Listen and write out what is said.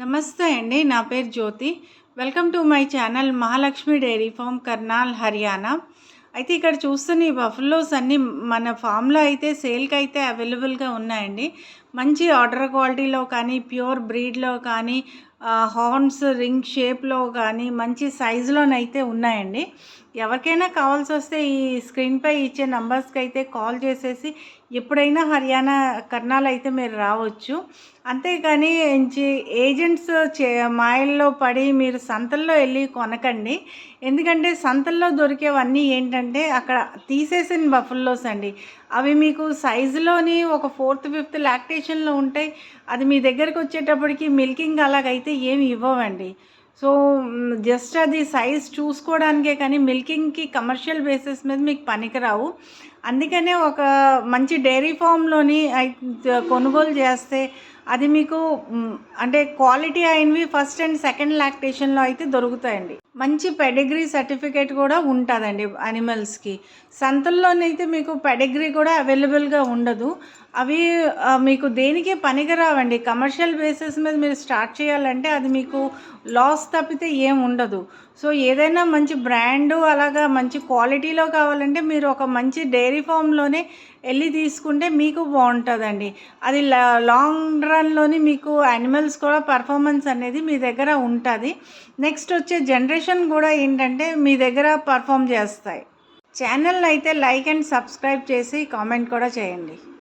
నమస్తే అండి. నా పేరు Jyothi. Welcome to my channel Mahalakshmi dairy farm, Karnal, Haryana. అయితే ఇక్కడ చూస్తున్న ఈ బఫెలోస్ అన్నీ మన ఫామ్‌లో అయితే సేల్‌కైతే అవైలబుల్‌గా ఉన్నాయండి. మంచి ఆర్డర్ క్వాలిటీలో కానీ, ప్యూర్ బ్రీడ్‌లో కానీ, హార్న్స్ రింగ్ షేప్‌లో కానీ, మంచి సైజులోనైతే ఉన్నాయండి. ఎవరికైనా కావాల్సొస్తే ఈ స్క్రీన్‌పై ఇచ్చే నంబర్స్‌కైతే కాల్ చేసేసి ఎప్పుడైనా హర్యానా, కర్నాల్ అయితే మీరు రావచ్చు. అంతేగాని ఏజెంట్స్ మాయల్లో పడి మీరు సంతల్లో వెళ్ళి కొనకండి. ఎందుకంటే సంతల్లో దొరికేవన్నీ ఏంటంటే అక్కడ తీసేసిన బఫెలోస్ అండి. అవి మీకు సైజులోని ఒక ఫోర్త్, ఫిఫ్త్ లాక్టేషన్‌లో ఉంటాయి. అది మీ దగ్గరికి వచ్చేటప్పటికి మిల్కింగ్ అలాగైతే ఏమి ఇవ్వవండి. సో, జస్ట్ అది సైజ్ చూసుకోవడానికే కానీ మిల్కింగ్‌కి కమర్షియల్ బేసిస్ మీద మీకు పనికిరావు. అందుకనే ఒక మంచి డైరీ ఫామ్‌లోని కొనుగోలు చేస్తే అది మీకు అంటే క్వాలిటీ అయినవి ఫస్ట్ అండ్ సెకండ్ లాక్టేషన్‌లో అయితే దొరుకుతాయండి. మంచి పెడిగ్రీ సర్టిఫికేట్ కూడా ఉంటుందండి యానిమల్స్‌కి. సంతల్లోనైతే మీకు పెడిగ్రీ కూడా అవైలబుల్‌గా ఉండదు. అవి మీకు దేనికి పనికిరావండి. కమర్షియల్ బేసిస్ మీద మీరు స్టార్ట్ చేయాలంటే అది మీకు లాస్ తప్పితే ఏం ఉండదు. సో, ఏదైనా మంచి బ్రాండు అలాగా మంచి క్వాలిటీలో కావాలంటే మీరు ఒక మంచి డైరీ ఫామ్‌లోనే వెళ్ళి తీసుకుంటే మీకు బాగుంటుందండి. అది లాంగ్ రన్‌లోని మీకు యానిమల్స్ కూడా పర్ఫార్మెన్స్ అనేది మీ దగ్గర ఉంటుంది. నెక్స్ట్ వచ్చే జనరేషన్ కూడా ఏంటంటే మీ దగ్గర పర్ఫామ్ చేస్తాయి. ఛానల్ని అయితే లైక్ అండ్ సబ్స్క్రైబ్ చేసి కామెంట్ కూడా చేయండి.